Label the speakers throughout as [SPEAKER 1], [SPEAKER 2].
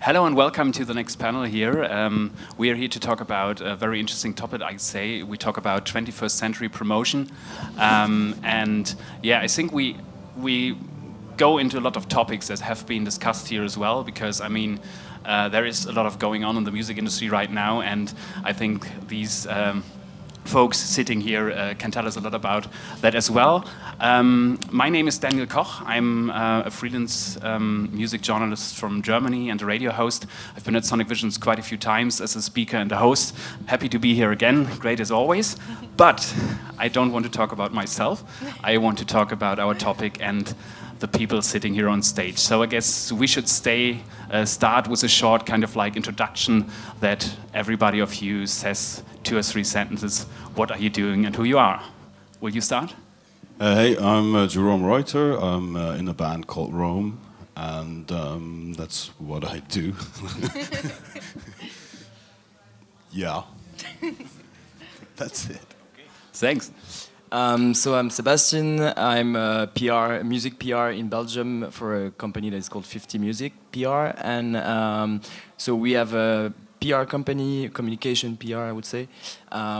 [SPEAKER 1] Hello and welcome to the next panel here. We are here to talk about a very interesting topic, I'd say. We talk about 21st century promotion. And yeah, I think we go into a lot of topics that have been discussed here as well, because I mean, there is a lot of going on in the music industry right now, and I think these folks sitting here can tell us a lot about that as well. My name is Daniel Koch. I'm a freelance music journalist from Germany and a radio host. I've been at Sonic Visions quite a few times as a speaker and a host. Happy to be here again, great as always. But I don't want to talk about myself. I want to talk about our topic and the people sitting here on stage. So I guess we should start with a short kind of like introduction that everybody of you says 2 or 3 sentences. What are you doing and who you are? Will you start?
[SPEAKER 2] Hey, I'm JEROME REUTER. I'm in a band called REUTER, and that's what I do. Yeah, that's it.
[SPEAKER 1] Okay. Thanks.
[SPEAKER 3] So I'm Sebastian. I'm a music PR in Belgium for a company that is called 50 Music PR, and so we have a PR company, communication PR, I would say.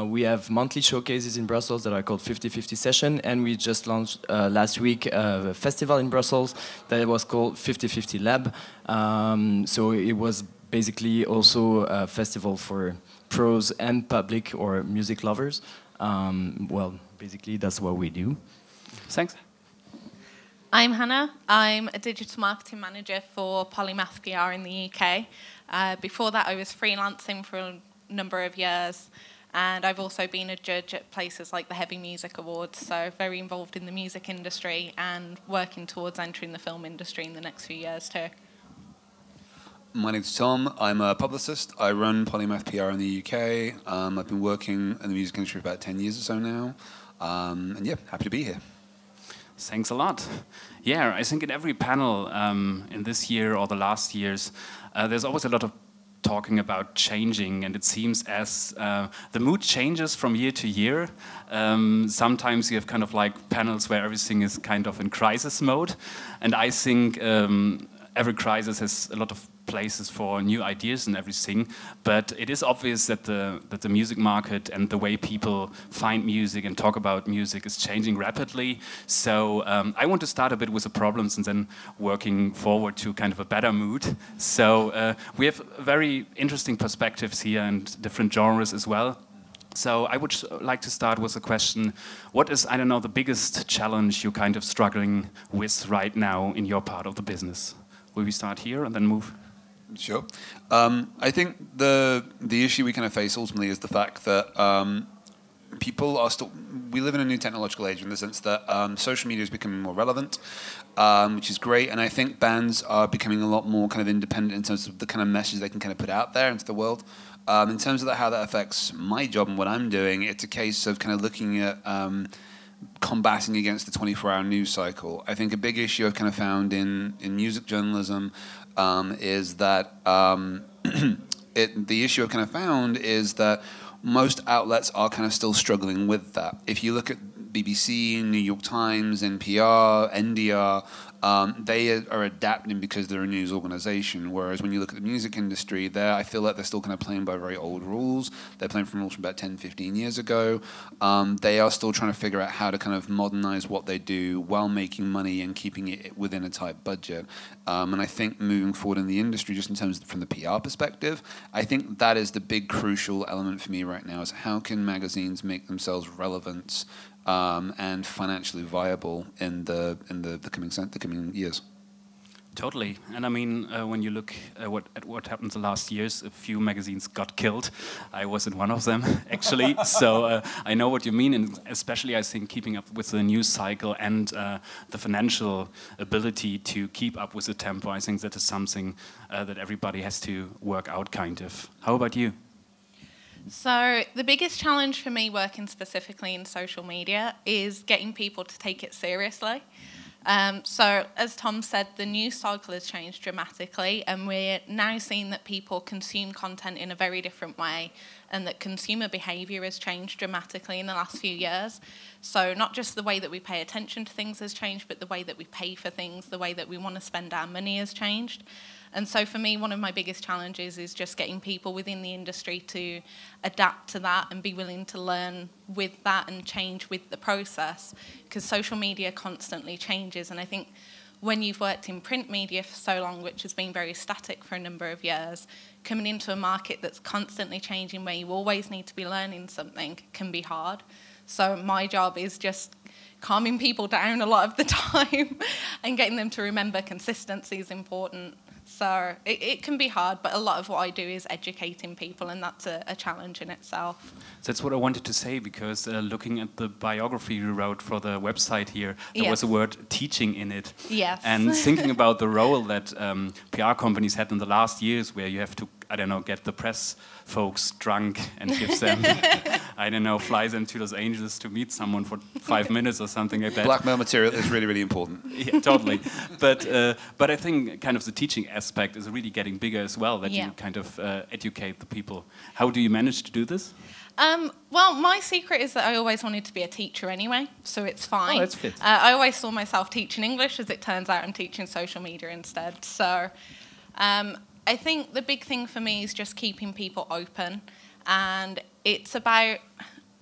[SPEAKER 3] We have monthly showcases in Brussels that are called 50/50 Session, and we just launched last week a festival in Brussels that was called 50/50 Lab. So it was basically also a festival for pros and public or music lovers. Well, basically that's what we do.
[SPEAKER 1] Thanks.
[SPEAKER 4] I'm Hannah. I'm a digital marketing manager for Polymath PR in the UK. Before that, I was freelancing for a number of years, and I've also been a judge at places like the Heavy Music Awards, so very involved in the music industry and working towards entering the film industry in the next few years too.
[SPEAKER 5] My name's Tom. I'm a publicist. I run Polymath PR in the UK. I've been working in the music industry for about 10 years or so now. And yeah, happy to be here.
[SPEAKER 1] Thanks a lot. Yeah, I think in every panel in this year or the last years, there's always a lot of talking about changing, and it seems as the mood changes from year to year. Sometimes you have kind of like panels where everything is kind of in crisis mode, and I think every crisis has a lot of places for new ideas and everything, but it is obvious that the music market and the way people find music and talk about music is changing rapidly. So I want to start a bit with the problems and then working forward to kind of a better mood. So we have very interesting perspectives here and different genres as well. So I would like to start with a question: what is, I don't know, the biggest challenge you're kind of struggling with right now in your part of the business? Will we start here and then move?
[SPEAKER 5] Sure. I think the issue we kind of face ultimately is the fact that people are still... We live in a new technological age in the sense that social media is becoming more relevant, which is great, and I think bands are becoming a lot more kind of independent in terms of the kind of message they can kind of put out there into the world. In terms of how that affects my job and what I'm doing, it's a case of kind of looking at combating against the 24-hour news cycle. I think a big issue I've kind of found in music journalism is that the issue I've kind of found is that most outlets are kind of still struggling with that. If you look at BBC, New York Times, NPR, NDR, they are adapting because they're a news organization, whereas when you look at the music industry, I feel like they're still kind of playing by very old rules. They're playing from rules from about 10, 15 years ago. They are still trying to figure out how to kind of modernize what they do while making money and keeping it within a tight budget. And I think moving forward in the industry, just in terms of from the PR perspective, I think that is the big crucial element for me right now, is how can magazines make themselves relevant and financially viable in the coming years.
[SPEAKER 1] Totally, and I mean, when you look at what happened the last years, a few magazines got killed. I was in one of them, actually. So I know what you mean, and especially I think keeping up with the news cycle and the financial ability to keep up with the tempo. I think that is something that everybody has to work out, kind of. How about you?
[SPEAKER 4] So the biggest challenge for me working specifically in social media is getting people to take it seriously. So as Tom said, the news cycle has changed dramatically, and we're now seeing that people consume content in a very different way, and that consumer behaviour has changed dramatically in the last few years. So not just the way that we pay attention to things has changed, but the way that we pay for things, the way that we want to spend our money has changed. And so for me, one of my biggest challenges is just getting people within the industry to adapt to that and be willing to learn with that and change with the process, because social media constantly changes. And I think when you've worked in print media for so long, which has been very static for a number of years, coming into a market that's constantly changing, where you always need to be learning something, can be hard. So my job is just calming people down a lot of the time and getting them to remember consistency is important. So it can be hard, but a lot of what I do is educating people, and that's a challenge in itself.
[SPEAKER 1] That's what I wanted to say, because looking at the biography you wrote for the website here, there
[SPEAKER 4] Yes.
[SPEAKER 1] was a word teaching in it.
[SPEAKER 4] Yes.
[SPEAKER 1] And thinking about the role that PR companies had in the last years, where you have to, I don't know, get the press folks drunk and give them, I don't know, fly them to Los Angeles to meet someone for 5 minutes or something like that.
[SPEAKER 5] Blackmail material is really, really important.
[SPEAKER 1] Yeah, totally. But I think kind of the teaching aspect is really getting bigger as well, that you kind of educate the people. How do you manage to do this?
[SPEAKER 4] Well, my secret is that I always wanted to be a teacher anyway, so it's fine.
[SPEAKER 1] Oh, that's fit.
[SPEAKER 4] I always saw myself teaching English. As it turns out, I'm teaching social media instead. So I think the big thing for me is just keeping people open, and it's about,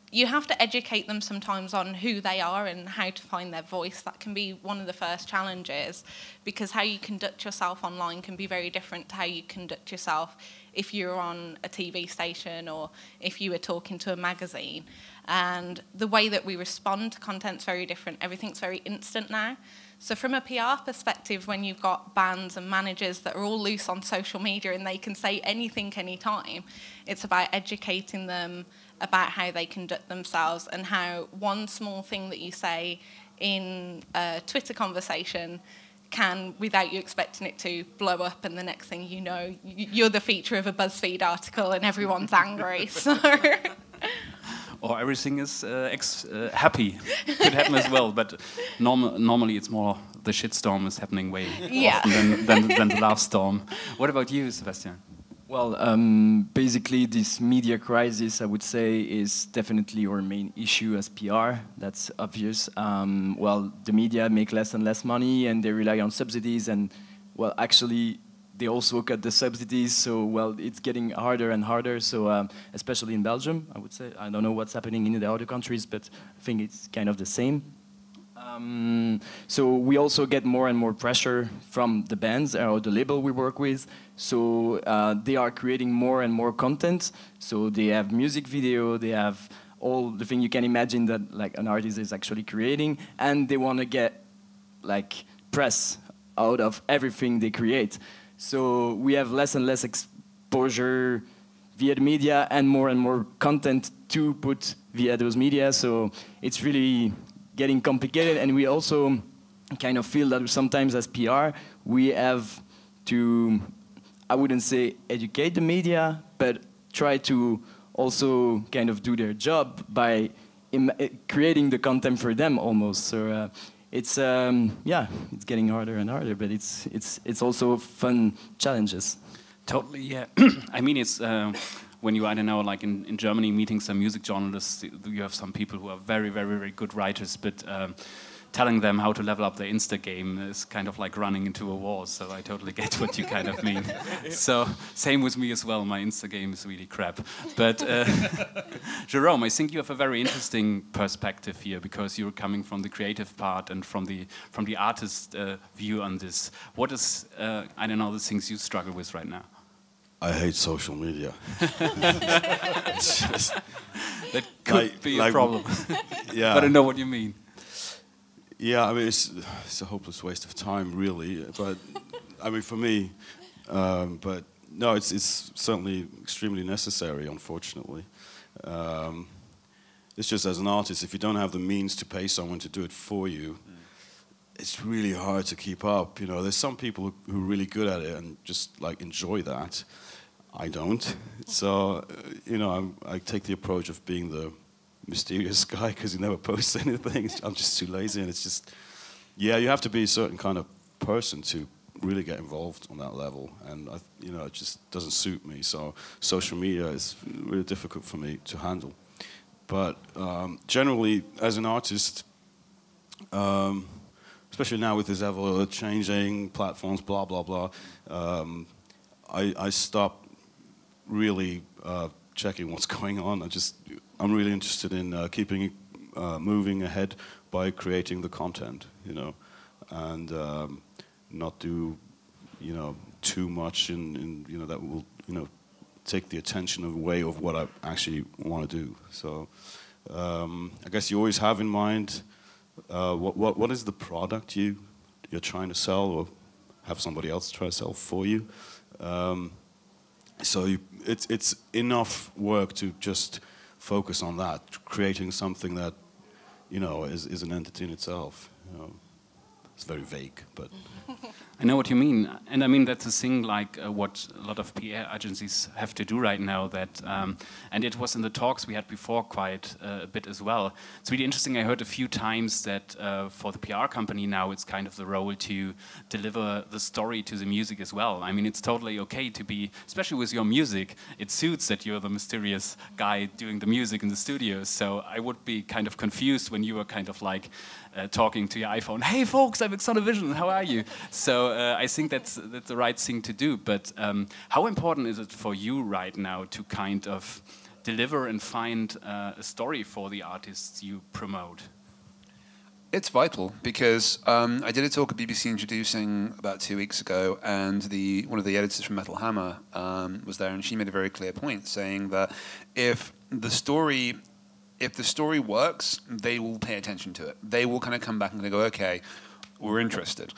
[SPEAKER 4] you have to educate them sometimes on who they are and how to find their voice. That can be one of the first challenges, because how you conduct yourself online can be very different to how you conduct yourself if you're on a TV station or if you were talking to a magazine. And the way that we respond to content's very different. Everything's very instant now. So from a PR perspective, when you've got bands and managers that are all loose on social media and they can say anything anytime, it's about educating them about how they conduct themselves, and how one small thing that you say in a Twitter conversation can, without you expecting it to, blow up, and the next thing you know, you're the feature of a BuzzFeed article and everyone's angry. So.
[SPEAKER 1] Or everything is happy. Could happen as well, but normally it's more the shitstorm is happening way often than the love storm. What about you, Sebastian?
[SPEAKER 3] Well, basically this media crisis, I would say, is definitely our main issue as PR. That's obvious. Well, the media make less and less money, and they rely on subsidies, and, well, actually, they also cut the subsidies, so, well, it's getting harder and harder, so especially in Belgium, I would say. I don't know what's happening in the other countries, but I think it's kind of the same. So we also get more and more pressure from the bands or the label we work with. So they are creating more and more content. So they have music video, they have all the thing you can imagine that like an artist is actually creating, and they want to get like press out of everything they create. So we have less and less exposure via the media and more content to put via those media. So it's really getting complicated, and we also kind of feel that sometimes as PR we have to, I wouldn't say educate the media, but try to also kind of do their job by creating the content for them almost. So it's yeah, it's getting harder and harder, but it's also fun challenges.
[SPEAKER 1] Totally, yeah. I mean, it's when you, I don't know, like in Germany, meeting some music journalists, you have some people who are very, very, very good writers, but telling them how to level up their Insta game is kind of like running into a wall. So I totally get what you kind of mean. So same with me as well. My Insta game is really crap. But Jerome, I think you have a very interesting perspective here, because you're coming from the creative part and from the artist view on this. What is I don't know, the things you struggle with right now?
[SPEAKER 2] I hate social media. It's just,
[SPEAKER 1] that could be a problem.
[SPEAKER 2] Yeah.
[SPEAKER 1] But I know what you mean.
[SPEAKER 2] Yeah, I mean, it's a hopeless waste of time, really. But I mean, for me, but no, it's certainly extremely necessary. Unfortunately, it's just as an artist, if you don't have the means to pay someone to do it for you, it's really hard to keep up. You know, there's some people who are really good at it and just like enjoy that. I don't. So, you know, I take the approach of being the mysterious guy because he never posts anything. I'm just too lazy, and it's just, yeah, you have to be a certain kind of person to really get involved on that level, and you know, it just doesn't suit me. So social media is really difficult for me to handle. But generally, as an artist, especially now with this ever-changing platforms, blah, blah, blah, I stopped really checking what's going on. I'm really interested in keeping it moving ahead by creating the content, you know, and not do, you know, too much in you know, that will, you know, take the attention away of what I actually want to do. So I guess you always have in mind what is the product you're trying to sell, or have somebody else try to sell for you. So it's enough work to just focus on that, creating something that, you know, is an entity in itself. You know, it's very vague, but.
[SPEAKER 1] I know what you mean, and I mean that's a thing like what a lot of PR agencies have to do right now. That and it was in the talks we had before quite a bit as well. It's really interesting. I heard a few times that for the PR company now it's kind of the role to deliver the story to the music as well. I mean, it's totally okay to be, especially with your music, it suits that you're the mysterious guy doing the music in the studio. So I would be kind of confused when you were kind of like talking to your iPhone, "Hey folks, I'm Exonovision, how are you?" So I think that's the right thing to do. But how important is it for you right now to kind of deliver and find a story for the artists you promote?
[SPEAKER 5] It's vital because I did a talk at BBC Introducing about 2 weeks ago, and one of the editors from Metal Hammer was there, and she made a very clear point, saying that if the story works, they will pay attention to it. They will kind of come back and go, okay, we're interested.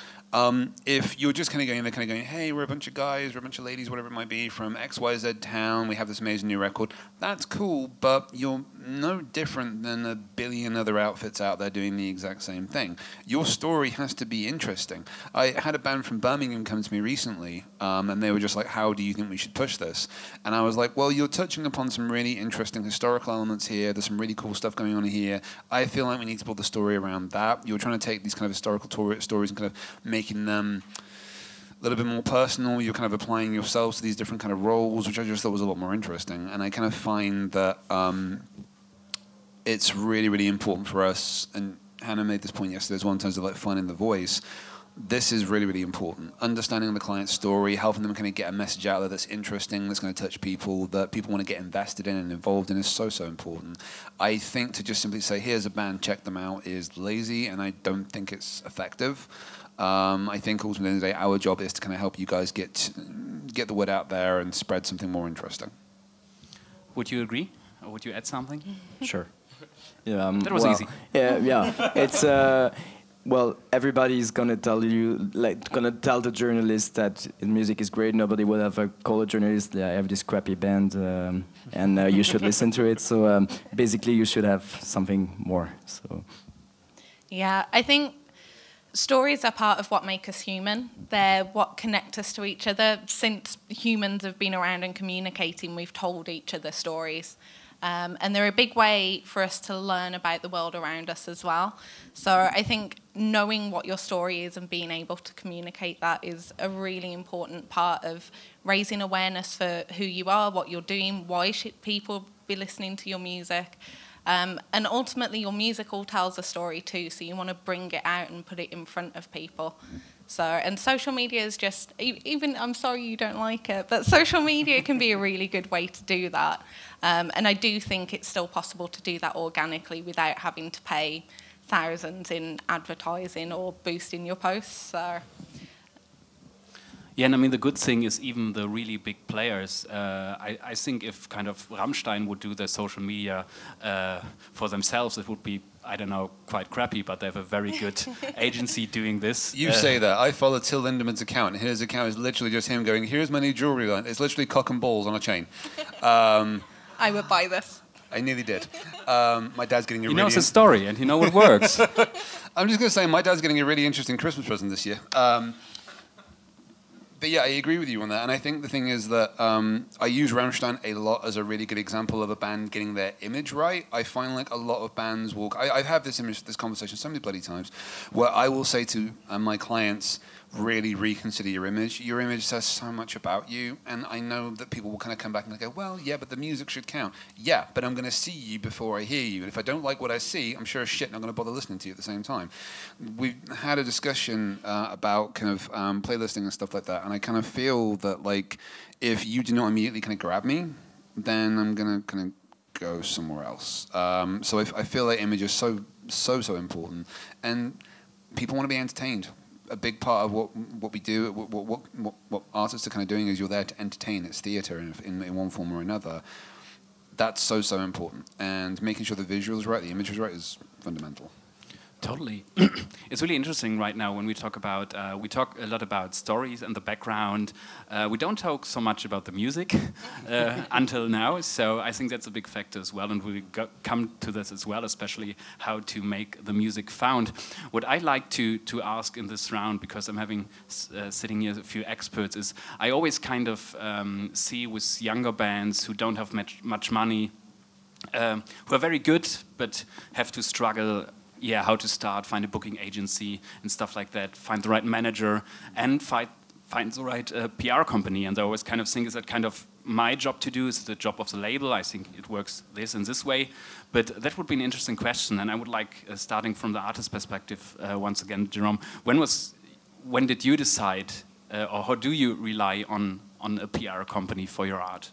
[SPEAKER 5] If you're just kind of going, they're kind of going, hey, we're a bunch of guys, we're a bunch of ladies, whatever it might be, from XYZ town, we have this amazing new record. That's cool, but you're no different than a billion other outfits out there doing the exact same thing. Your story has to be interesting. I had a band from Birmingham come to me recently, and they were just like, how do you think we should push this? And I was like, well, you're touching upon some really interesting historical elements here. There's some really cool stuff going on here. I feel like we need to build the story around that. You're trying to take these kind of historical stories and kind of making them a little bit more personal. You're kind of applying yourselves to these different kind of roles, which I just thought was a lot more interesting. And I kind of find that it's really, really important for us, and Hannah made this point yesterday as well in terms of like finding the voice. This is really, really important. Understanding the client's story, helping them kind of get a message out there that's interesting, that's going to touch people, that people want to get invested in and involved in is so, so important. I think to just simply say, here's a band, check them out, is lazy, and I don't think it's effective. I think ultimately, at the end of the day, our job is to kind of help you guys get the word out there and spread something more interesting.
[SPEAKER 1] Would you agree, or would you add something?
[SPEAKER 3] Sure. Yeah,
[SPEAKER 1] that was easy.
[SPEAKER 3] Yeah. It's well, everybody's gonna tell you, like, gonna tell the journalist that music is great. Nobody will ever call a journalist, "Yeah, I have this crappy band, and you should listen to it." So basically, you should have something more. So.
[SPEAKER 4] Yeah, I think stories are part of what make us human. They're what connect us to each other. Since humans have been around and communicating, we've told each other stories. And they're a big way for us to learn about the world around us as well. So I think knowing what your story is and being able to communicate that is a really important part of raising awareness for who you are, what you're doing, why should people be listening to your music. And ultimately, your music all tells a story too, so you want to bring it out and put it in front of people. So, and social media is just, even, I'm sorry you don't like it, but social media can be a really good way to do that. And I do think it's still possible to do that organically without having to pay thousands in advertising or boosting your posts. So.
[SPEAKER 1] Yeah, and I mean, the good thing is even the really big players, I think if kind of Rammstein would do their social media for themselves, it would be, I don't know, quite crappy, but they have a very good agency doing this.
[SPEAKER 5] You say that. I follow Till Lindeman's account, and his account is literally just him going, here's my new jewelry line. It's literally cock and balls on a chain.
[SPEAKER 4] I would buy this.
[SPEAKER 5] I nearly did. My dad's getting a really...
[SPEAKER 1] He knows the story, and he knows what works.
[SPEAKER 5] I'm just going to say, my dad's getting a really interesting Christmas present this year. But yeah, I agree with you on that. And I think the thing is that I use Rammstein a lot as a really good example of a band getting their image right. I find like a lot of bands will... I've had this conversation so many bloody times where I will say to my clients, really reconsider your image. Your image says so much about you, and I know that people will kind of come back and go, well, yeah, but the music should count. Yeah, but I'm going to see you before I hear you, and if I don't like what I see, I'm sure as shit not going to bother listening to you at the same time. We've had a discussion about kind of playlisting and stuff like that, and I kind of feel that, like, if you do not immediately kind of grab me, then I'm going to kind of go somewhere else. So I feel like image is so important, and people want to be entertained. A big part of what we do, what artists are kind of doing, is you're there to entertain. It's theatre in one form or another. That's so important, and making sure the visuals right, the image is right, is fundamental.
[SPEAKER 1] Totally. It's really interesting right now when we talk a lot about stories and the background. We don't talk so much about the music until now, so I think that's a big factor as well, and we come to this as well, especially how to make the music found. What I like to ask in this round, because I'm having sitting here a few experts, is I always kind of see with younger bands who don't have much money, who are very good but have to struggle. Yeah, how to start, find a booking agency and stuff like that, find the right manager and find the right PR company. And I always kind of think, is that kind of my job to do? Is it the job of the label? I think it works this and this way. But that would be an interesting question. And I would like, starting from the artist perspective, once again, Jerome, when did you decide, or how do you rely on a PR company for your art?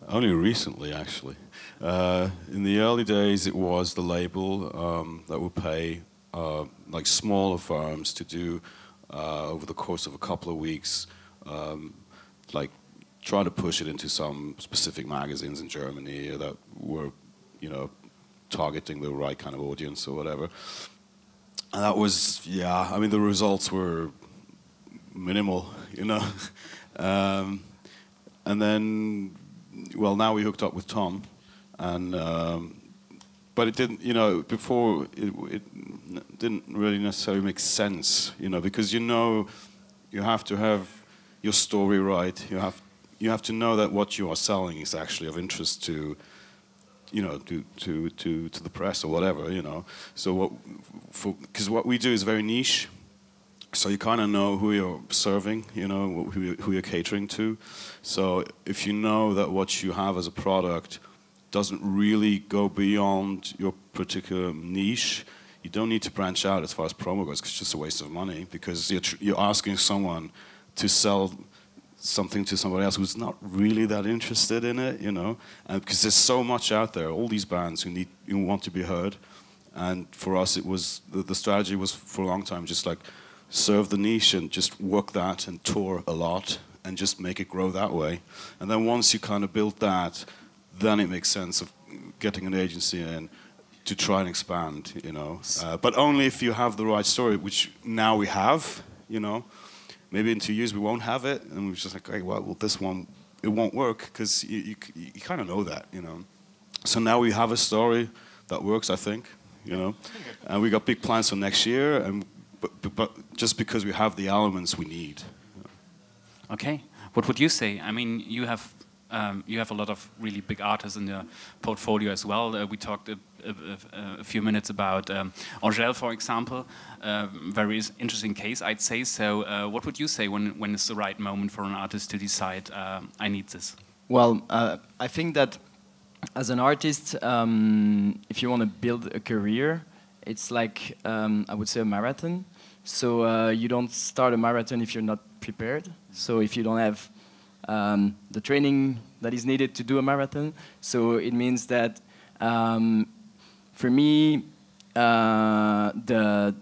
[SPEAKER 2] Only recently, actually. In the early days, it was the label that would pay like smaller firms to do over the course of a couple of weeks, like try to push it into some specific magazines in Germany that were, you know, targeting the right kind of audience or whatever. And that was, yeah, I mean, the results were minimal, you know. And then, well, now we hooked up with Tom. And but it didn't, you know, before it didn't really necessarily make sense, you know, because you have to have your story right. You have to know that what you are selling is actually of interest to, you know, to the press or whatever, you know. So because what we do is very niche, so you kind of know who you're serving, you know, who you're catering to. So if you know that what you have as a product doesn't really go beyond your particular niche, you don't need to branch out as far as promo goes, because it's just a waste of money, because you're asking someone to sell something to somebody else who's not really that interested in it, you know, and because there's so much out there, all these bands who want to be heard, and for us it was, the strategy was for a long time just like serve the niche and just work that and tour a lot and just make it grow that way. And then once you kind of build that, then it makes sense of getting an agency in to try and expand, you know. But only if you have the right story, which now we have, you know. Maybe in 2 years we won't have it, and we're just like, okay, well this one, it won't work, because you kind of know that, you know. So now we have a story that works, I think, you know. And we got big plans for next year, and but just because we have the elements we need.
[SPEAKER 1] Okay, what would you say? I mean, you have a lot of really big artists in your portfolio as well. We talked a few minutes about Angèle, for example. Very interesting case, I'd say. So what would you say when it's the right moment for an artist to decide, I need this?
[SPEAKER 3] Well, I think that as an artist, if you want to build a career, it's like, I would say, a marathon. So you don't start a marathon if you're not prepared. So if you don't have the training that is needed to do a marathon. So it means that for me, the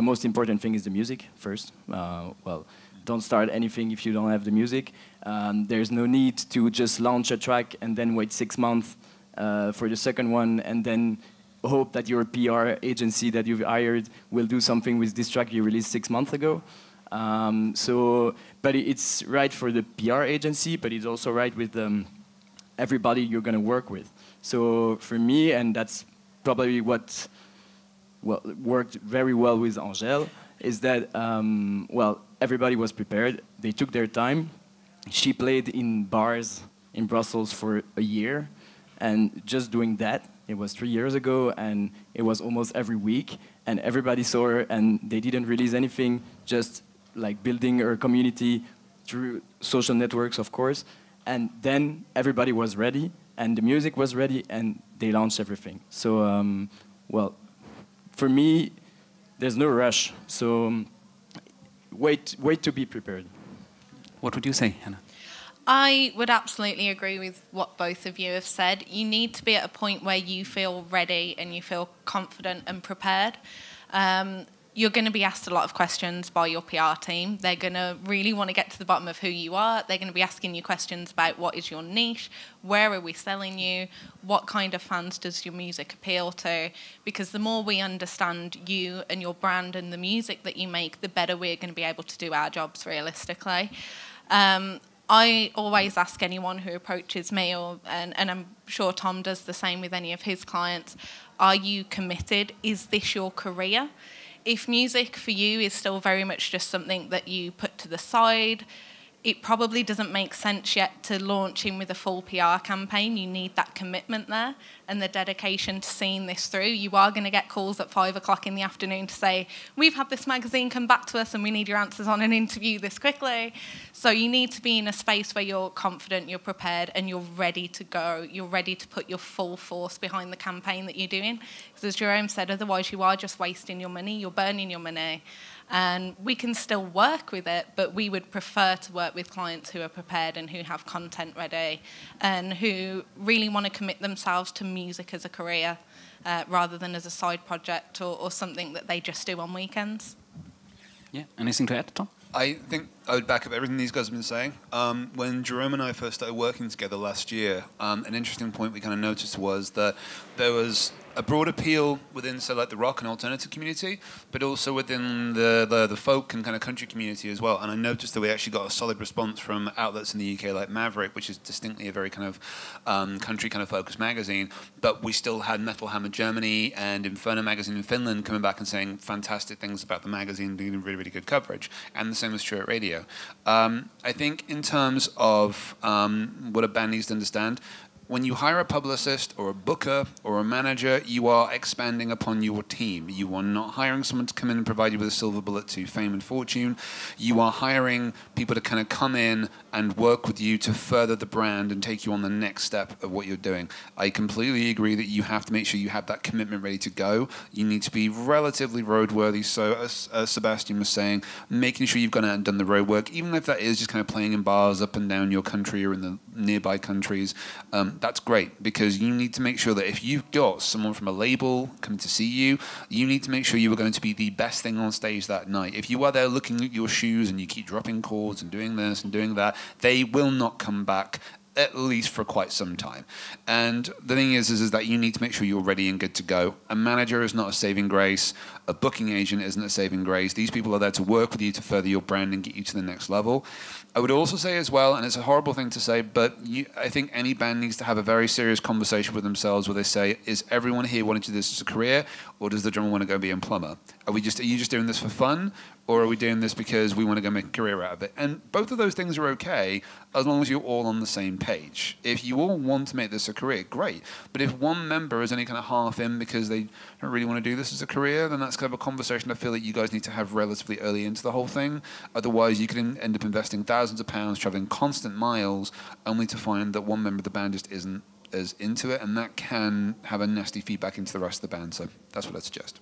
[SPEAKER 3] most important thing is the music first. Well, don't start anything if you don't have the music. There's no need to just launch a track and then wait 6 months for the second one and then hope that your PR agency that you've hired will do something with this track you released 6 months ago. But it's right for the PR agency, but it's also right with everybody you're going to work with. So for me, and that's probably what worked very well with Angèle, is that, everybody was prepared. They took their time. She played in bars in Brussels for a year, and just doing that, it was 3 years ago, and it was almost every week, and everybody saw her, and they didn't release anything, just like building her community through social networks, of course. And then everybody was ready, and the music was ready, and they launched everything. So, well, for me, there's no rush. So wait to be prepared.
[SPEAKER 1] What would you say, Hannah?
[SPEAKER 4] I would absolutely agree with what both of you have said. You need to be at a point where you feel ready and you feel confident and prepared. You're going to be asked a lot of questions by your PR team. They're going to really want to get to the bottom of who you are. They're going to be asking you questions about what is your niche, where are we selling you, what kind of fans does your music appeal to, because the more we understand you and your brand and the music that you make, the better we're going to be able to do our jobs realistically. I always ask anyone who approaches me, and I'm sure Tom does the same with any of his clients, are you committed? Is this your career? If music for you is still very much just something that you put to the side, it probably doesn't make sense yet to launch in with a full PR campaign. You need that commitment there and the dedication to seeing this through. You are going to get calls at 5 o'clock in the afternoon to say, we've had this magazine come back to us and we need your answers on an interview this quickly. So you need to be in a space where you're confident, you're prepared, and you're ready to go. You're ready to put your full force behind the campaign that you're doing. Because as Jerome said, otherwise you are just wasting your money, you're burning your money. And we can still work with it, but we would prefer to work with clients who are prepared and who have content ready and who really want to commit themselves to music as a career rather than as a side project or something that they just do on weekends.
[SPEAKER 1] Yeah, anything to add, Tom?
[SPEAKER 5] I think I would back up everything these guys have been saying. When Jerome and I first started working together last year, an interesting point we kind of noticed was that there was a broad appeal within, so like the rock and alternative community, but also within the folk and kind of country community as well. And I noticed that we actually got a solid response from outlets in the UK like Maverick, which is distinctly a very kind of country kind of focused magazine. But we still had Metal Hammer Germany and Inferno magazine in Finland coming back and saying fantastic things about the magazine, doing really, really good coverage. And the same was true at radio. I think in terms of what a band needs to understand, when you hire a publicist or a booker or a manager, you are expanding upon your team. You are not hiring someone to come in and provide you with a silver bullet to fame and fortune. You are hiring people to kind of come in and work with you to further the brand and take you on the next step of what you're doing. I completely agree that you have to make sure you have that commitment ready to go. You need to be relatively roadworthy. So as Sebastian was saying, making sure you've gone out and done the road work, even if that is just kind of playing in bars up and down your country or in the nearby countries, that's great, because you need to make sure that if you've got someone from a label coming to see you, you need to make sure you are going to be the best thing on stage that night. If you are there looking at your shoes and you keep dropping chords and doing this and doing that, they will not come back, at least for quite some time. And the thing is that you need to make sure you're ready and good to go. A manager is not a saving grace. A booking agent isn't a saving grace. These people are there to work with you to further your brand and get you to the next level. I would also say as well, and it's a horrible thing to say, but I think any band needs to have a very serious conversation with themselves where they say, is everyone here wanting to do this as a career, or does the drummer want to go be a plumber? Are you just doing this for fun, or are we doing this because we want to go make a career out of it? And both of those things are okay as long as you're all on the same page. If you all want to make this a career, great. But if one member is only kind of half in because they don't really want to do this as a career, then that's kind of a conversation I feel that you guys need to have relatively early into the whole thing. Otherwise, you can end up investing thousands of pounds, traveling constant miles, only to find that one member of the band just isn't as into it, and that can have a nasty feedback into the rest of the band. So that's what I'd suggest.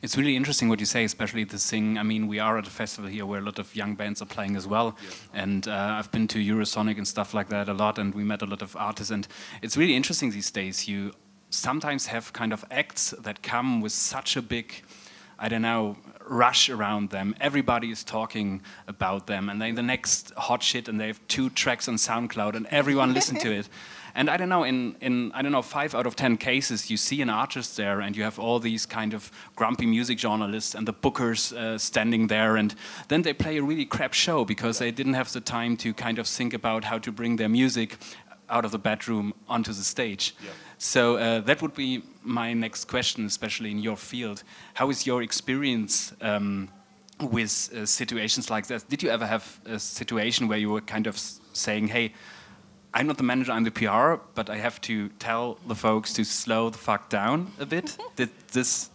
[SPEAKER 1] It's really interesting what you say, especially this thing. I mean, we are at a festival here where a lot of young bands are playing as well. Yeah. And I've been to Eurosonic and stuff like that a lot, and we met a lot of artists. And it's really interesting these days. You sometimes have kind of acts that come with such a big, I don't know, rush around them. Everybody is talking about them, and then the next hot shit, and they have 2 tracks on SoundCloud, and everyone listens to it. And I don't know, in I don't know, 5 out of 10 cases, you see an artist there, and you have all these kind of grumpy music journalists and the bookers standing there, and then they play a really crap show because they didn't have the time to kind of think about how to bring their music out of the bedroom onto the stage. Yeah. So that would be my next question, especially in your field. How is your experience with situations like that? Did you ever have a situation where you were kind of saying, hey, I'm not the manager, I'm the PR, but I have to tell the folks to slow the fuck down a bit. Did this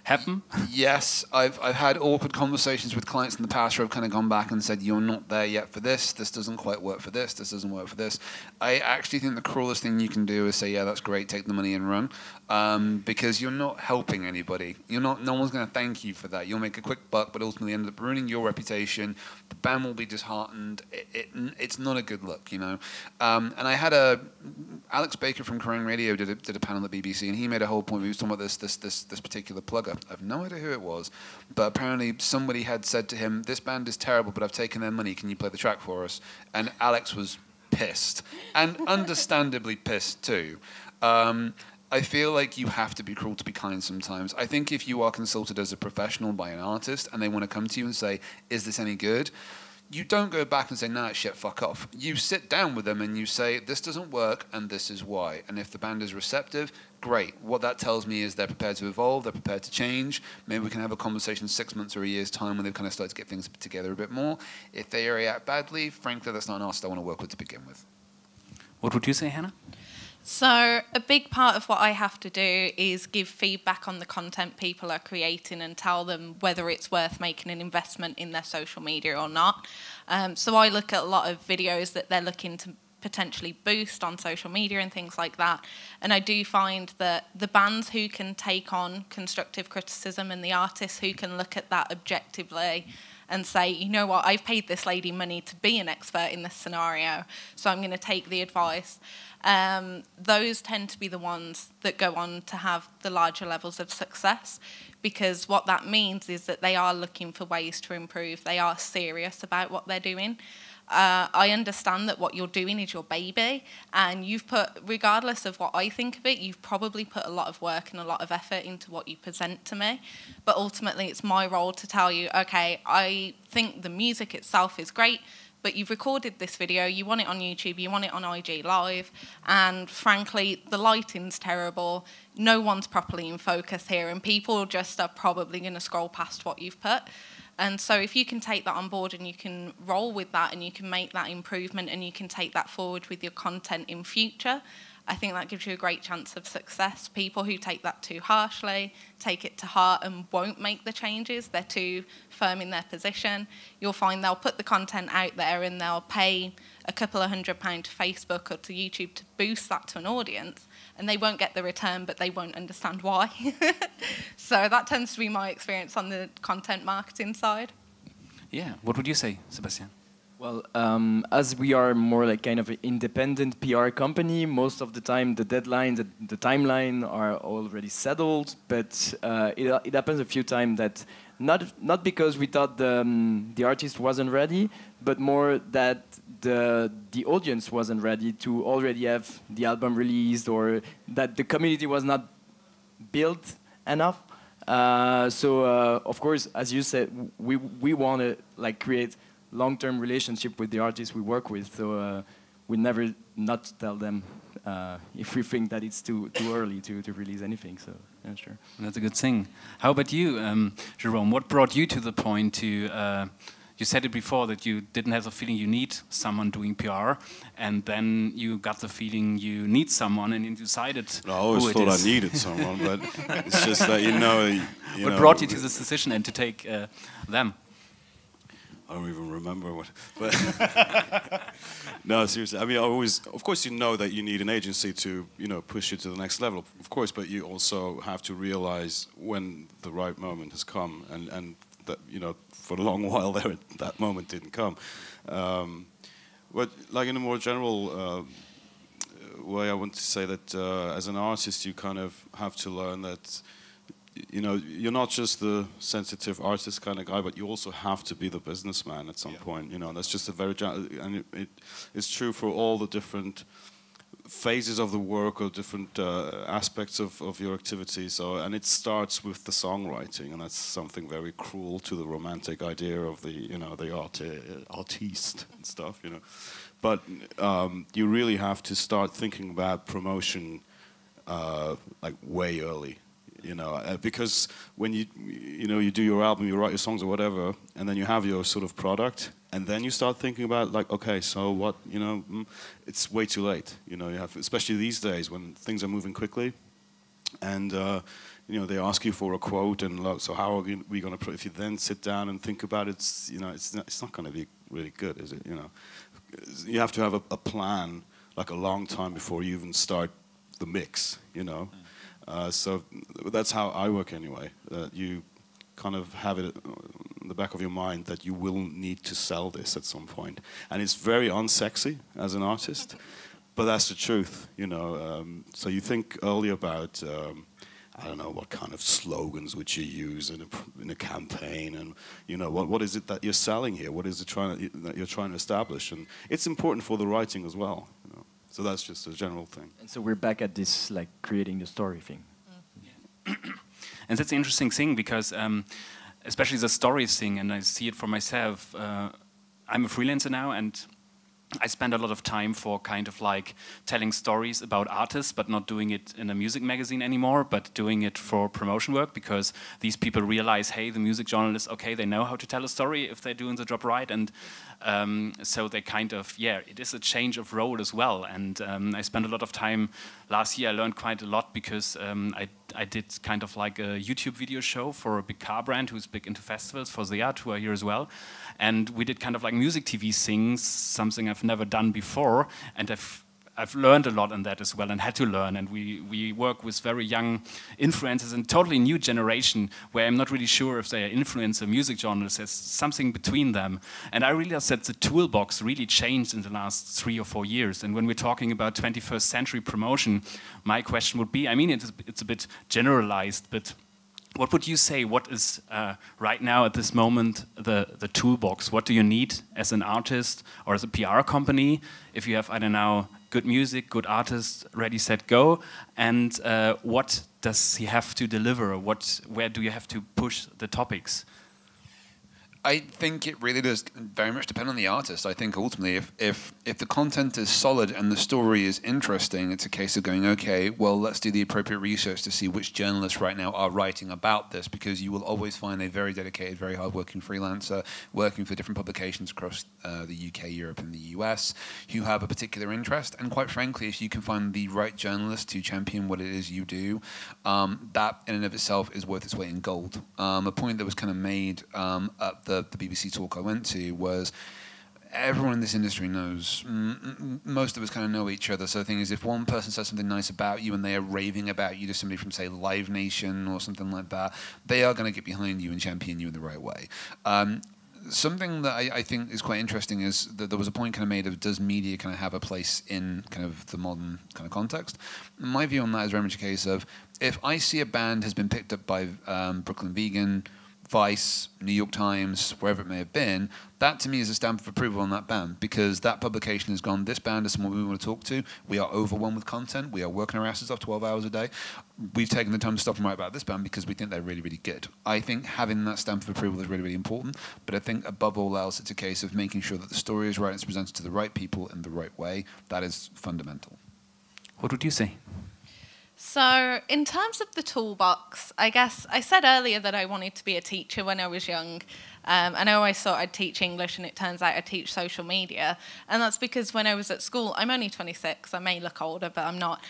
[SPEAKER 1] happen?
[SPEAKER 5] Yes, I've had awkward conversations with clients in the past where I've kind of gone back and said, you're not there yet for this doesn't quite work for this doesn't work for this. I actually think the cruelest thing you can do is say, yeah, that's great, take the money and run, because you're not helping anybody. No one's going to thank you for that. You'll make a quick buck, but ultimately end up ruining your reputation. The band will be disheartened. It's not a good look, you know. And I had Alex Baker from Kerrang Radio did a panel at BBC, and he made a whole point. We were talking about this particular plugger. I have no idea who it was, but apparently somebody had said to him, this band is terrible, but I've taken their money, can you play the track for us? And Alex was pissed, and understandably pissed too. I feel like you have to be cruel to be kind sometimes. I think if you are consulted as a professional by an artist and they want to come to you and say, is this any good? You don't go back and say, nah, shit, fuck off. You sit down with them and you say, this doesn't work and this is why. And if the band is receptive, great. What that tells me is they're prepared to evolve, they're prepared to change. Maybe we can have a conversation 6 months or a year's time when they've kind of started to get things together a bit more. If they react badly, frankly, that's not an artist I want to work with to begin with.
[SPEAKER 1] What would you say, Hannah?
[SPEAKER 4] So a big part of what I have to do is give feedback on the content people are creating and tell them whether it's worth making an investment in their social media or not. So I look at a lot of videos that they're looking to potentially boost on social media and things like that. And I do find that the bands who can take on constructive criticism and the artists who can look at that objectively and say, you know what, I've paid this lady money to be an expert in this scenario, so I'm going to take the advice. Those tend to be the ones that go on to have the larger levels of success, because what that means is that they are looking for ways to improve. They are serious about what they're doing. I understand that what you're doing is your baby, and you've put, regardless of what I think of it, you've probably put a lot of work and a lot of effort into what you present to me. But ultimately, it's my role to tell you, okay, I think the music itself is great, but you've recorded this video, you want it on YouTube, you want it on IG Live, and frankly, the lighting's terrible, no one's properly in focus here, and people just are probably going to scroll past what you've put. And so if you can take that on board and you can roll with that and you can make that improvement and you can take that forward with your content in future, I think that gives you a great chance of success. People who take that too harshly, take it to heart and won't make the changes, they're too firm in their position, you'll find they'll put the content out there and they'll pay a couple of £100 to Facebook or to YouTube to boost that to an audience, and they won't get the return, but they won't understand why. So that tends to be my experience on the content marketing side.
[SPEAKER 1] Yeah, what would you say, Sebastian?
[SPEAKER 3] Well, as we are more like kind of an independent PR company, most of the time the deadline, the timeline are already settled, but it happens a few times that not because we thought the artist wasn't ready, but more that the audience wasn't ready to already have the album released, or that the community was not built enough. So of course, as you said, we want to like create long-term relationship with the artists we work with, so we never not tell them if we think that it's too early to release anything. So yeah, sure.
[SPEAKER 1] That's a good thing. How about you, Jerome? What brought you to the point to? You said it before that you didn't have the feeling you need someone doing PR, and then you got the feeling you need someone, and you decided.
[SPEAKER 2] I always thought I needed someone, but it's just that
[SPEAKER 1] what brought you to this decision and to take them?
[SPEAKER 2] I don't even remember what, but no, seriously. I mean, of course, you know that you need an agency to, push you to the next level, of course. But you also have to realize when the right moment has come, and that for a long while there, that moment didn't come. But like in a more general way, I want to say that as an artist, you kind of have to learn that. You're not just the sensitive artist kind of guy, but you also have to be the businessman at some point. That's just a very, and it's true for all the different phases of the work or different aspects of your activity. So, and it starts with the songwriting, and that's something very cruel to the romantic idea of the artiste and stuff. But you really have to start thinking about promotion like way early. you know, because when you do your album, you write your songs or whatever, and then you have your sort of product, and then you start thinking about like, okay, so what, you know, it's way too late. You know, you have, especially these days when things are moving quickly, and you know, they ask you for a quote, and so how are we going to? If you then sit down and think about it, you know, it's not going to be really good, is it? You know, you have to have a plan like a long time before you even start the mix. You know, so that's how I work anyway. You kind of have it in the back of your mind that you will need to sell this at some point, and it's very unsexy as an artist, but that's the truth. You know, so you think early about. I don't know what kind of slogans would you use in a campaign, and you know what is it that you're selling here? What is it that you're trying to establish? And it's important for the writing as well. You know? So that's just a general thing.
[SPEAKER 3] And so we're back at this like creating the story thing.
[SPEAKER 1] And that's the interesting thing because, especially the stories thing, and I see it for myself. I'm a freelancer now, and I spend a lot of time for kind of like telling stories about artists, but not doing it in a music magazine anymore, but doing it for promotion work, because these people realize, hey, the music journalists, okay, they know how to tell a story if they're doing the job right, and so they kind of, yeah, it is a change of role as well. And I spent a lot of time last year. I learned quite a lot because I did kind of like a YouTube video show for a big car brand who's big into festivals, for the art, who are here as well. And we did kind of like music TV things, something I've never done before, and I've learned a lot on that as well, and had to learn. And we work with very young influencers and totally new generation, where I'm not really sure if they are influencer music journalists. There's something between them. And I realized that the toolbox really changed in the last 3 or 4 years. And when we're talking about 21st century promotion, my question would be, I mean, it's a bit generalized, but what would you say, what is right now at this moment the toolbox? What do you need as an artist or as a PR company if you have, I don't know, good music, good artists, ready, set, go? And what does he have to deliver? Where do you have to push the topics?
[SPEAKER 5] I think it really does very much depend on the artist. I think ultimately, if the content is solid and the story is interesting, it's a case of going, okay, well, let's do the appropriate research to see which journalists right now are writing about this, because you will always find a very dedicated, very hardworking freelancer working for different publications across the UK, Europe, and the US who have a particular interest. And quite frankly, if you can find the right journalist to champion what it is you do, that in and of itself is worth its weight in gold. A point that was kind of made at the BBC talk I went to was everyone in this industry knows, most of us kind of know each other. So the thing is, if one person says something nice about you and they are raving about you to somebody from, say, Live Nation or something like that, they are going to get behind you and champion you in the right way. Something that I think is quite interesting is that there was a point kind of made of, does media kind of have a place in kind of the modern kind of context? My view on that is very much a case of, if I see a band has been picked up by Brooklyn Vegan, Vice, New York Times, wherever it may have been, that to me is a stamp of approval on that band, because that publication has gone, this band is someone we want to talk to, we are overwhelmed with content, we are working our asses off 12 hours a day, we've taken the time to stop and write about this band because we think they're really, really good. I think having that stamp of approval is really, really important, but I think above all else, it's a case of making sure that the story is right and it's presented to the right people in the right way. That is fundamental.
[SPEAKER 1] What would you say?
[SPEAKER 4] So in terms of the toolbox, I guess I said earlier that I wanted to be a teacher when I was young. And I always thought I'd teach English, and it turns out I teach social media. And that's because when I was at school, I'm only 26, I may look older, but I'm not.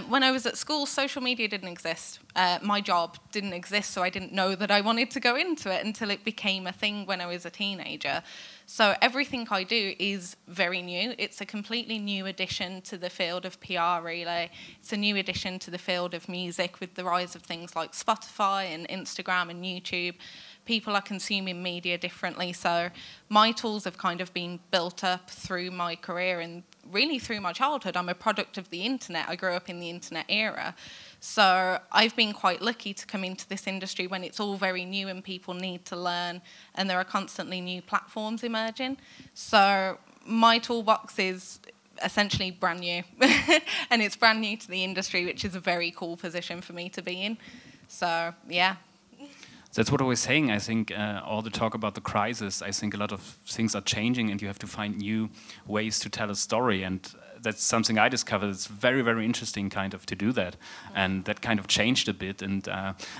[SPEAKER 4] When I was at school, social media didn't exist. My job didn't exist, so I didn't know that I wanted to go into it until it became a thing when I was a teenager. So everything I do is very new. It's a completely new addition to the field of PR, really. It's a new addition to the field of music with the rise of things like Spotify and Instagram and YouTube. People are consuming media differently. So my tools have kind of been built up through my career and really through my childhood. I'm a product of the internet. I grew up in the internet era. So I've been quite lucky to come into this industry when it's all very new and people need to learn, and there are constantly new platforms emerging. So my toolbox is essentially brand new, and it's brand new to the industry, which is a very cool position for me to be in. So, yeah.
[SPEAKER 1] That's what I was saying. I think all the talk about the crisis, I think a lot of things are changing and you have to find new ways to tell a story. And that's something I discovered. It's very, very interesting kind of to do that. And that kind of changed a bit. And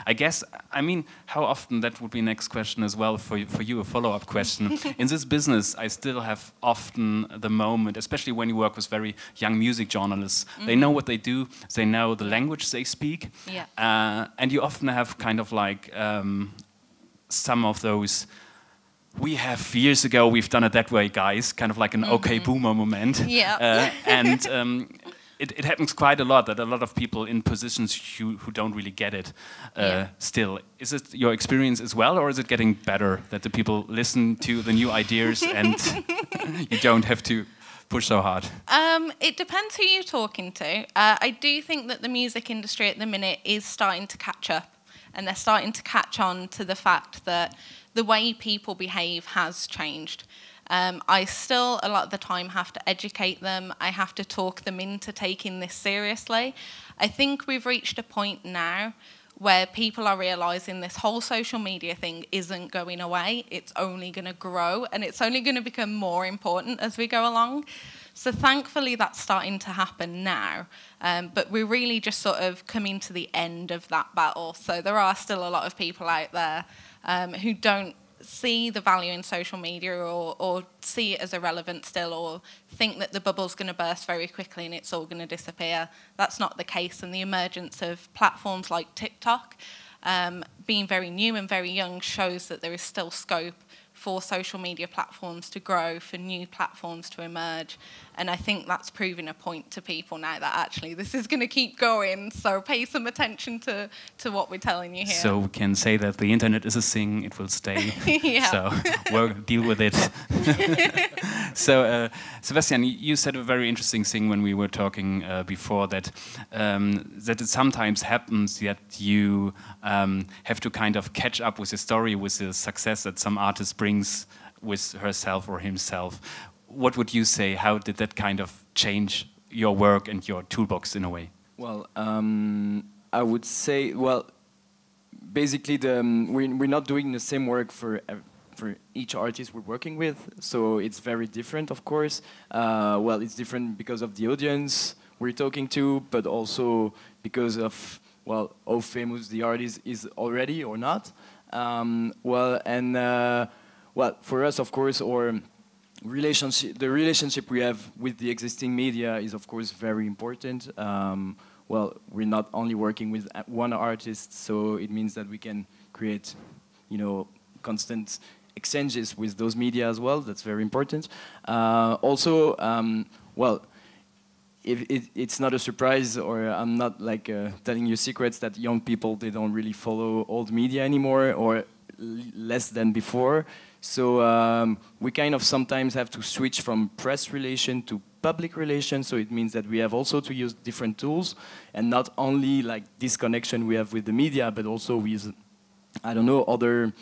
[SPEAKER 1] I guess, I mean, how often, that would be next question as well for you, a follow-up question. In this business, I still have often the moment, especially when you work with very young music journalists, they know what they do, they know the language they speak.
[SPEAKER 4] Yeah.
[SPEAKER 1] And you often have kind of like some of those, we have years ago, we've done it that way, guys, kind of like an okay boomer moment.
[SPEAKER 4] Yeah.
[SPEAKER 1] And it happens quite a lot, that a lot of people in positions who don't really get it still. Is it your experience as well, or is it getting better, that the people listen to the new ideas and you don't have to push so hard?
[SPEAKER 4] It depends who you're talking to. I do think that the music industry at the minute is starting to catch up, and they're starting to catch on to the fact that the way people behave has changed. I still, a lot of the time, have to educate them. I have to talk them into taking this seriously. I think we've reached a point now where people are realising this whole social media thing isn't going away. It's only going to grow, and it's only going to become more important as we go along. So thankfully that's starting to happen now, but we're really just sort of coming to the end of that battle. So there are still a lot of people out there who don't see the value in social media, or see it as irrelevant still, or think that the bubble's going to burst very quickly and it's all going to disappear. That's not the case, and the emergence of platforms like TikTok, being very new and very young, shows that there is still scope for social media platforms to grow, for new platforms to emerge. And I think that's proving a point to people now that actually this is going to keep going, so pay some attention to what we're telling you here.
[SPEAKER 1] So we can say that the internet is a thing, it will stay.
[SPEAKER 4] Yeah.
[SPEAKER 1] So deal with it. So Sebastian, you said a very interesting thing when we were talking before, that that it sometimes happens that you have to kind of catch up with the story, with the success that some artist brings with herself or himself. What would you say? How did that kind of change your work and your toolbox in a way?
[SPEAKER 3] Well, I would say, well, basically we're not doing the same work for each artist we're working with, so it's very different, of course. Well, it's different because of the audience we're talking to, but also because of, well, how famous the artist is already or not. Well, for us, of course, the relationship we have with the existing media is, of course, very important. Well, we're not only working with one artist, so it means that we can create, you know, constant exchanges with those media as well. That's very important. Also, well, it's not a surprise, or I'm not like telling you secrets, that young people, they don't really follow old media anymore, or less than before. So we kind of sometimes have to switch from press relation to public relations. So it means that we have also to use different tools, and not only like this connection we have with the media, but also with, I don't know, other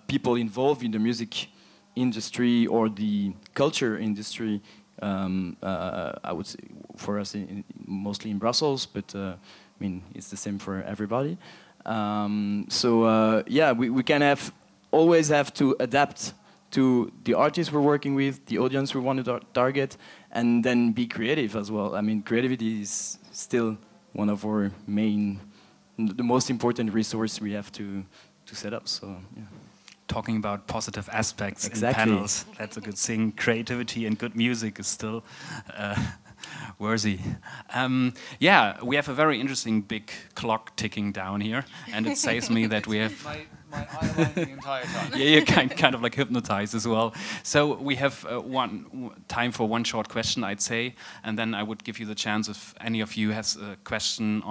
[SPEAKER 3] people involved in the music industry or the culture industry. I would say for us, mostly in Brussels, but I mean, it's the same for everybody. Yeah, we can always have to adapt to the artists we're working with, the audience we want to target, and then be creative as well. I mean, creativity is still one of our the most important resource we have to set up. So, yeah.
[SPEAKER 1] Talking about positive aspects
[SPEAKER 3] Exactly.
[SPEAKER 1] in panels, that's a good thing. Creativity and good music is still worthy. Yeah, we have a very interesting big clock ticking down here, and it says me that we have...
[SPEAKER 5] My eye line the entire time.
[SPEAKER 1] Yeah, you're kind of like hypnotized as well. So we have time for one short question, I'd say, and then I would give you the chance, if any of you has a question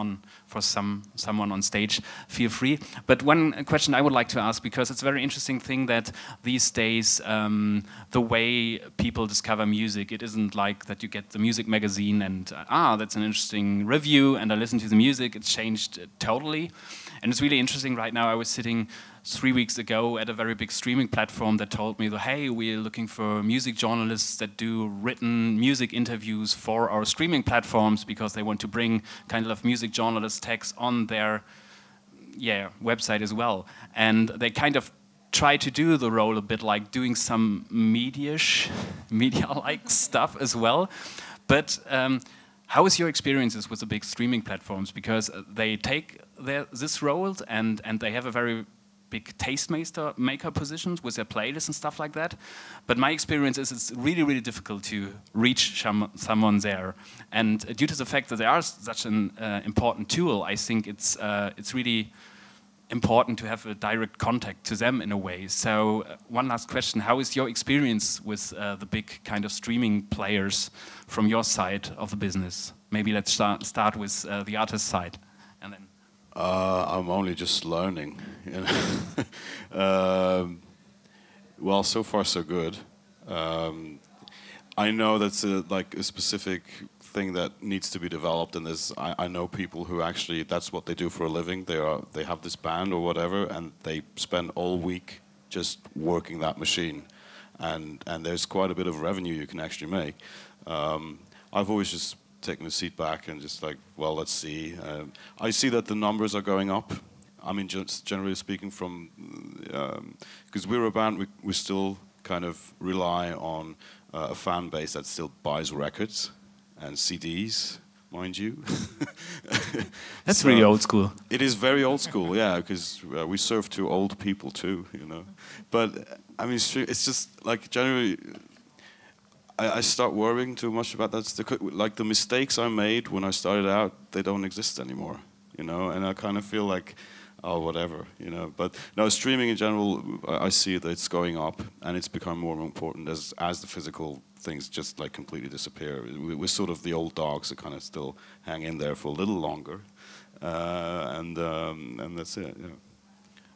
[SPEAKER 1] for someone on stage, feel free. But one question I would like to ask, because it's a very interesting thing that these days the way people discover music, it isn't like that you get the music magazine and that's an interesting review, and I listen to the music. It's changed totally. And it's really interesting right now. I was sitting 3 weeks ago at a very big streaming platform that told me that, hey, we're looking for music journalists that do written music interviews for our streaming platforms, because they want to bring kind of music journalist tags on their website as well. And they kind of try to do the role a bit like doing some media-like stuff as well. But how is your experiences with the big streaming platforms? Because they take this role and they have a very big maker positions with their playlists and stuff like that. But my experience is it's really, really difficult to reach someone there. And due to the fact that they are such an important tool, I think it's really important to have a direct contact to them in a way. So one last question, how is your experience with the big kind of streaming players from your side of the business? Maybe let's start with the artist side. And then.
[SPEAKER 2] I'm only just learning. You know? Well, so far so good. I know that's like a specific thing that needs to be developed, and I know people who actually that's what they do for a living. They have this band or whatever, and they spend all week just working that machine, and there's quite a bit of revenue you can actually make. I've always just taking a seat back and just like, well, let's see. I see that the numbers are going up. I mean, just generally speaking, from because we're a band, we still kind of rely on a fan base that still buys records and CDs, mind you.
[SPEAKER 1] That's
[SPEAKER 2] so
[SPEAKER 1] really old school.
[SPEAKER 2] It is very old school, yeah, because we serve to old people too, you know. But I mean, it's just like generally. I start worrying too much about that. Like the mistakes I made when I started out, they don't exist anymore, you know. And I kind of feel like, oh, whatever, you know. But no, streaming in general, I see that it's going up, and it's become more and more important as the physical things just like completely disappear. We're sort of the old dogs that kind of still hang in there for a little longer, and that's it. Yeah.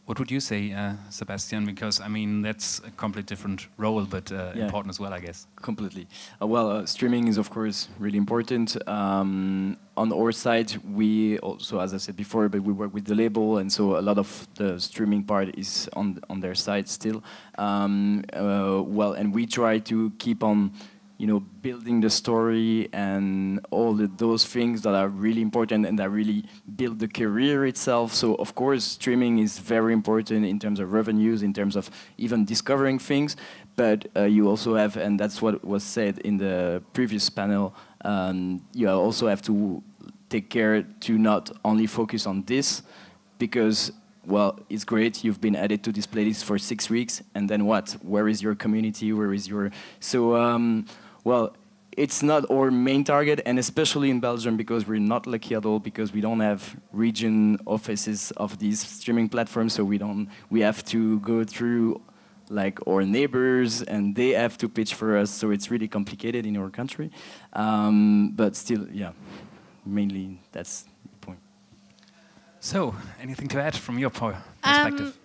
[SPEAKER 1] What would you say, Sebastian? Because I mean that's a completely different role, but important as well, I guess.
[SPEAKER 3] Completely. Well, streaming is of course really important. On our side, we also, as I said before, but we work with the label, and so a lot of the streaming part is on their side still. Well, and we try to keep on, you know, building the story and all those things that are really important and that really build the career itself. So of course streaming is very important in terms of revenues, in terms of even discovering things, but you also have, and that's what was said in the previous panel, you also have to take care to not only focus on this, because well, it's great, you've been added to this playlist for 6 weeks, and then what? Where is your community? Where is your... So, well, it's not our main target, and especially in Belgium, because we're not lucky at all, because we don't have region offices of these streaming platforms, so we have to go through like our neighbors, and they have to pitch for us, so it's really complicated in our country. But still, yeah, mainly that's the point.
[SPEAKER 1] So, anything to add from your perspective?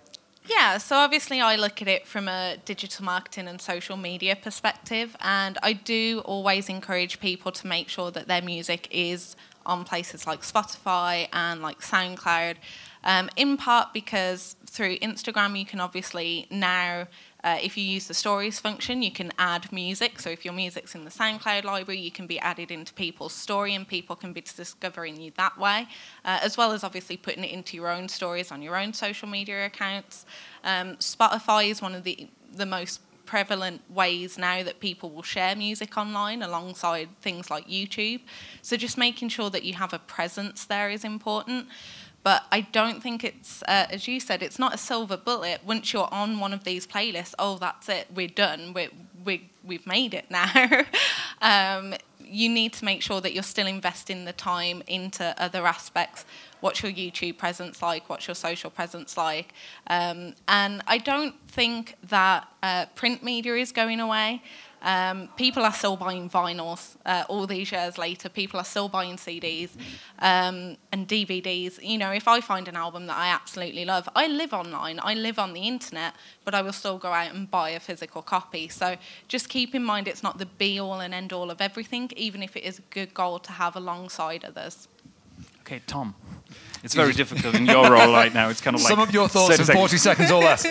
[SPEAKER 4] Yeah, so obviously I look at it from a digital marketing and social media perspective, and I do always encourage people to make sure that their music is on places like Spotify and like SoundCloud, in part because through Instagram you can obviously now, if you use the stories function, you can add music. So if your music's in the SoundCloud library, you can be added into people's story and people can be discovering you that way, as well as obviously putting it into your own stories on your own social media accounts. Spotify is one of the most prevalent ways now that people will share music online alongside things like YouTube. So just making sure that you have a presence there is important. But I don't think it's, as you said, it's not a silver bullet. Once you're on one of these playlists, oh, that's it, we're done, we've made it now. You need to make sure that you're still investing the time into other aspects. What's your YouTube presence like? What's your social presence like? And I don't think that print media is going away. People are still buying vinyls all these years later. People are still buying CDs and DVDs. You know, if I find an album that I absolutely love, I live online, I live on the internet, but I will still go out and buy a physical copy. So just keep in mind it's not the be-all and end-all of everything, even if it is a good goal to have alongside others.
[SPEAKER 1] Okay, Tom. It's very difficult in your role right now. It's kind of like...
[SPEAKER 5] Some of your thoughts in 40 seconds or less.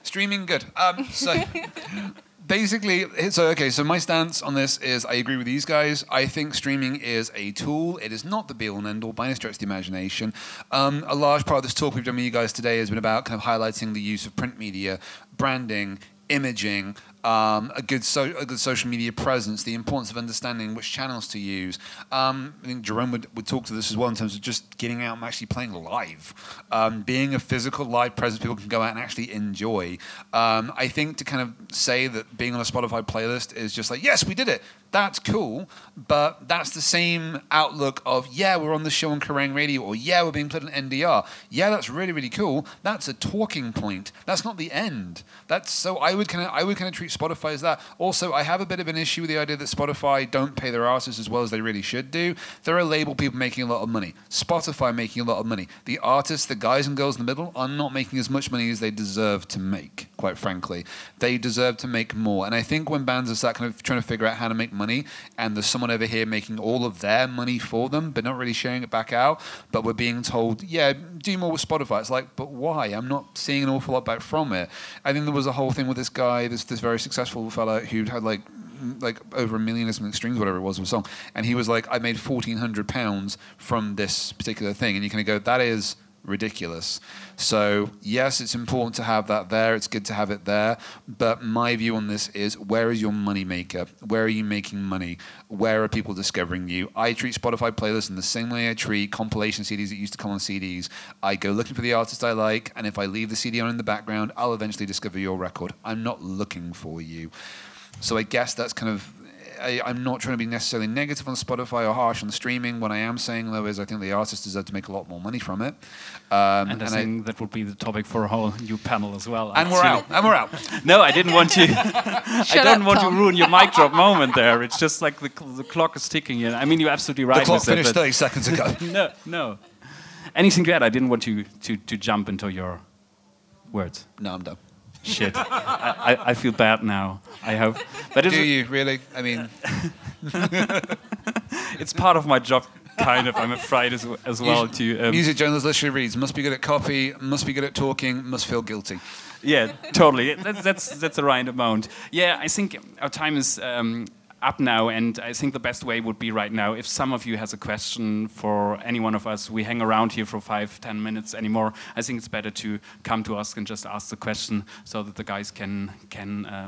[SPEAKER 5] Streaming, good. So... Basically, so my stance on this is I agree with these guys. I think streaming is a tool. It is not the be-all and end-all by any stretch of the imagination. A large part of this talk we've done with you guys today has been about kind of highlighting the use of print media, branding, imaging, a good social media presence, the importance of understanding which channels to use. I think Jerome would talk to this as well in terms of just getting out and actually playing live. Being a physical live presence people can go out and actually enjoy. I think to kind of say that being on a Spotify playlist is just like, yes, we did it. That's cool, but that's the same outlook of, yeah, we're on the show on Kerrang Radio, or yeah, we're being played on NDR. Yeah, that's really, really cool. That's a talking point. That's not the end. So I would kind of treat Spotify as that. Also, I have a bit of an issue with the idea that Spotify don't pay their artists as well as they really should do. There are label people making a lot of money. Spotify making a lot of money. The artists, the guys and girls in the middle, are not making as much money as they deserve to make, quite frankly. They deserve to make more. And I think when bands are start kind of trying to figure out how to make money, and there's someone over here making all of their money for them, but not really sharing it back out, but we're being told, yeah, do more with Spotify. It's like, but why? I'm not seeing an awful lot back from it. I think there was a whole thing with this guy, this very successful fella who had like over 1 million or something streams, whatever it was, of a song, and he was like, I made £1,400 from this particular thing, and you kind of go, that is ridiculous. So yes, it's important to have that there. It's good to have it there. But my view on this is, where is your money maker? Where are you making money? Where are people discovering you? I treat Spotify playlists in the same way I treat compilation CDs that used to come on CDs. I go looking for the artist I like, and if I leave the CD on in the background, I'll eventually discover your record. I'm not looking for you. So I guess that's kind of, I'm not trying to be necessarily negative on Spotify or harsh on streaming. What I am saying, though, is I think the artists deserve to make a lot more money from it.
[SPEAKER 1] And I think that would be the topic for a whole new panel as well.
[SPEAKER 5] And we're out. And we're out.
[SPEAKER 1] No, I didn't want to. I don't want to ruin your mic drop moment there. It's just like the clock is ticking. I mean, you're absolutely right.
[SPEAKER 5] The clock finished 30 seconds ago.
[SPEAKER 1] No. Anything to add? I didn't want to jump into your words.
[SPEAKER 5] No, I'm done.
[SPEAKER 1] Shit. I feel bad now. I hope. But
[SPEAKER 5] do you really? I mean,
[SPEAKER 1] it's part of my job, kind of. I'm afraid as well.
[SPEAKER 5] Music journalist literally reads: must be good at copy, must be good at talking, must feel guilty.
[SPEAKER 1] Yeah, totally. That's the right amount. Yeah, I think our time is up now, and I think the best way would be right now, if some of you has a question for any one of us, we hang around here for 5-10 minutes anymore. I think it's better to come to us and just ask the question so that the guys can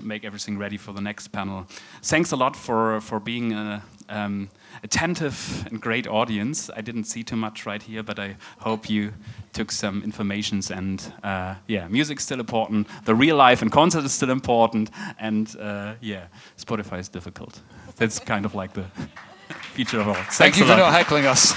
[SPEAKER 1] make everything ready for the next panel. Thanks a lot for being an attentive and great audience. I didn't see too much right here, but I hope you took some informations, and yeah, music's still important, the real life and concert is still important, and yeah, Spotify is difficult. That's kind of like the feature of all.
[SPEAKER 5] Thank you for not heckling us.